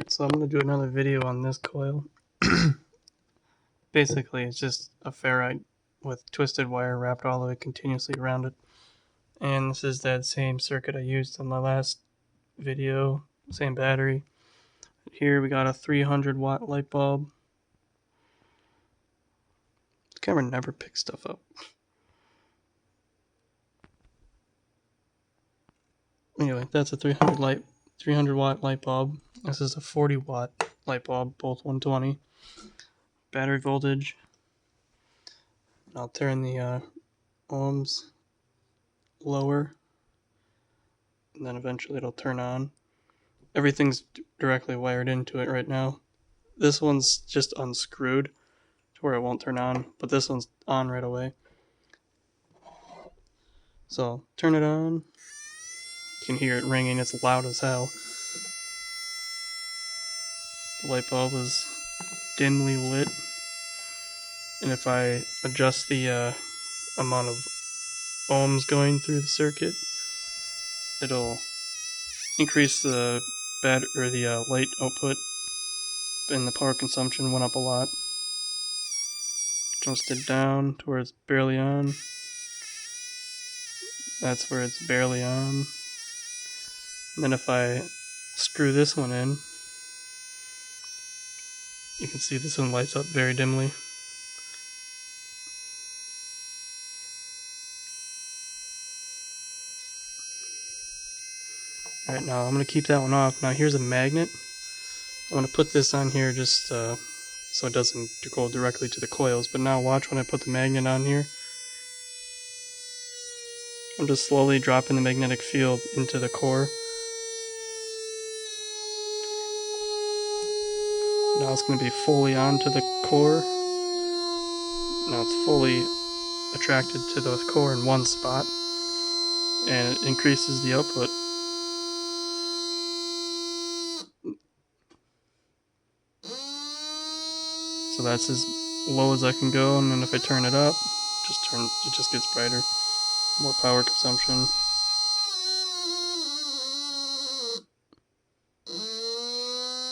Alright, so I'm going to do another video on this coil. Basically, it's just a ferrite with twisted wire wrapped all the way continuously around it. And this is that same circuit I used in my last video, same battery. Here we got a 300 watt light bulb. This camera never picks stuff up. Anyway, that's a 300 watt light bulb. This is a 40 watt light bulb, both 120. Battery voltage. I'll turn the ohms lower, and then eventually it'll turn on. Everything's directly wired into it right now. This one's just unscrewed to where it won't turn on, but this one's on right away. So turn it on. You can hear it ringing. It's loud as hell. The light bulb is dimly lit, and if I adjust the amount of ohms going through the circuit, it'll increase the light output, and the power consumption went up a lot. Adjust it down to where it's barely on. That's where it's barely on. And then if I screw this one in, you can see this one lights up very dimly. Alright, now I'm going to keep that one off. Now here's a magnet. I'm going to put this on here just so it doesn't go directly to the coils. But now watch when I put the magnet on here. I'm just slowly dropping the magnetic field into the core. Now it's going to be fully onto the core. Now it's fully attracted to the core in one spot, and it increases the output. So that's as low as I can go, and then if I turn it up, it just gets brighter. More power consumption.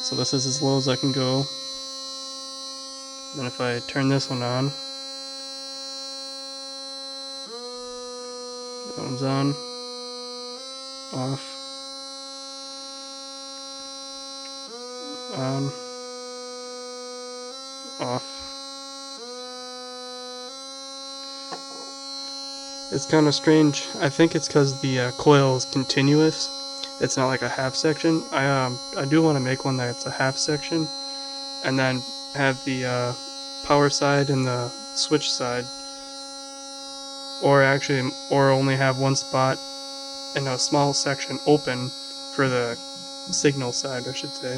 So this is as low as I can go. Then if I turn this one on, that one's on, off, on, off. It's kind of strange. I think it's because the coil is continuous. It's not like a half section. I do want to make one that's a half section, and then have the power side and the switch side, or only have one spot in a small section open for the signal side, I should say,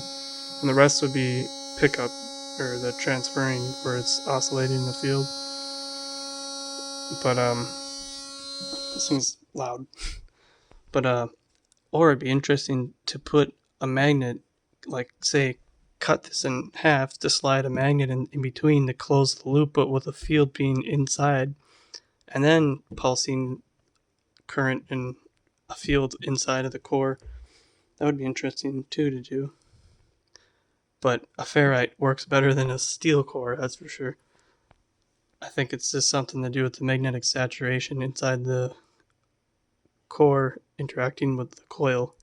and the rest would be pickup, or the transferring, where it's oscillating the field. But this thing's loud. But or it'd be interesting to put a magnet, like say cut this in half to slide a magnet in between to close the loop, but with a field being inside, and then pulsing current in a field inside of the core. That would be interesting too to do. But a ferrite works better than a steel core, that's for sure. I think it's just something to do with the magnetic saturation inside the core interacting with the coil.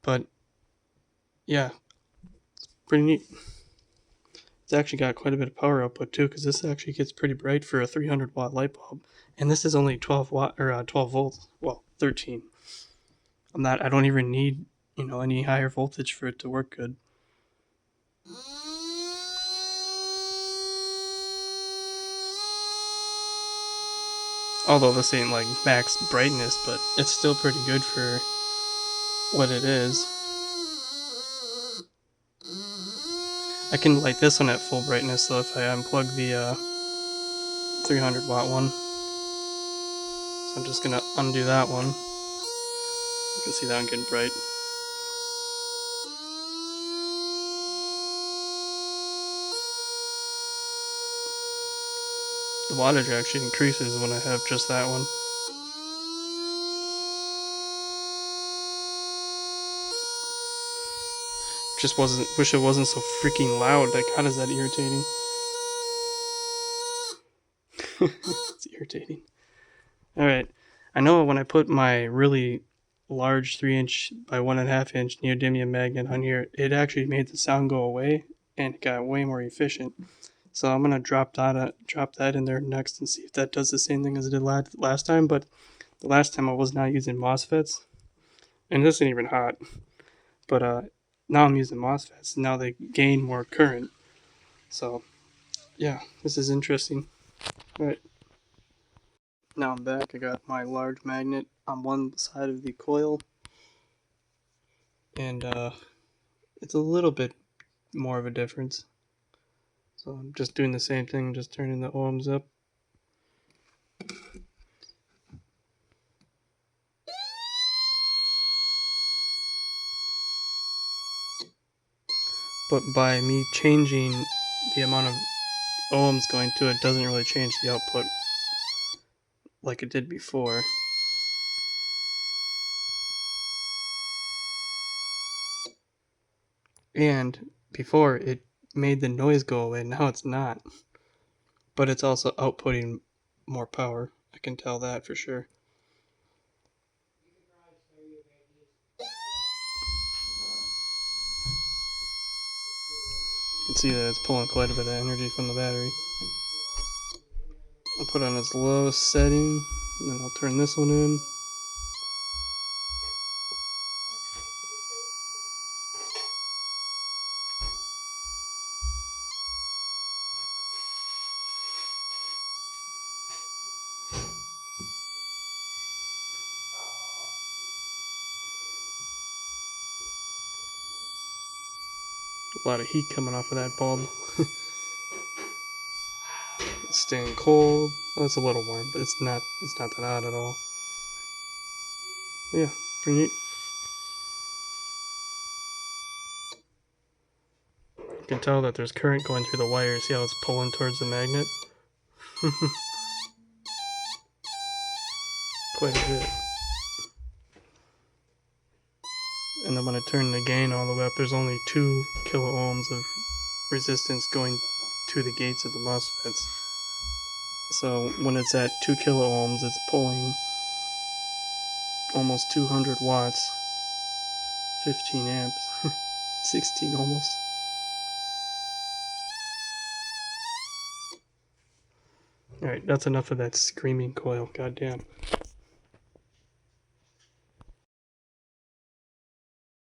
But yeah, it's pretty neat. It's actually got quite a bit of power output too, because this actually gets pretty bright for a 300 watt light bulb, and this is only 12 volts. Well, 13. I don't even need any higher voltage for it to work good. Although this ain't like max brightness, but it's still pretty good for what it is. I can light this one at full brightness, so if I unplug the 300 watt one, so I'm just gonna undo that one. You can see that one getting bright. The wattage actually increases when I have just that one. Just wish it wasn't so freaking loud. Like, God, is that irritating? It's irritating. Alright, I know when I put my really large 3" by 1.5" neodymium magnet on here, it actually made the sound go away and it got way more efficient. So I'm gonna drop that in there next and see if that does the same thing as it did last time. But the last time I was not using MOSFETs, and this isn't even hot. But now I'm using MOSFETs, and now they gain more current. So yeah, this is interesting. All right. Now I'm back. I got my large magnet on one side of the coil, and it's a little bit more of a difference. So I'm just doing the same thing, just turning the ohms up. But by me changing the amount of ohms going to it, doesn't really change the output like it did before. And before it made the noise go away, now it's not. But it's also outputting more power. I can tell that for sure. You can see that it's pulling quite a bit of energy from the battery. I'll put it on its lowest setting, and then I'll turn this one in. A lot of heat coming off of that bulb. It's staying cold. Oh, it's a little warm, but it's not that hot at all. But yeah, pretty neat. You can tell that there's current going through the wire. See how it's pulling towards the magnet? Quite a bit. And then when I turn the gain all the way up, there's only 2 kilo ohms of resistance going to the gates of the MOSFETs. So when it's at 2 kilo ohms, it's pulling almost 200 watts, 15 amps, 16 almost. Alright, that's enough of that screaming coil, goddamn.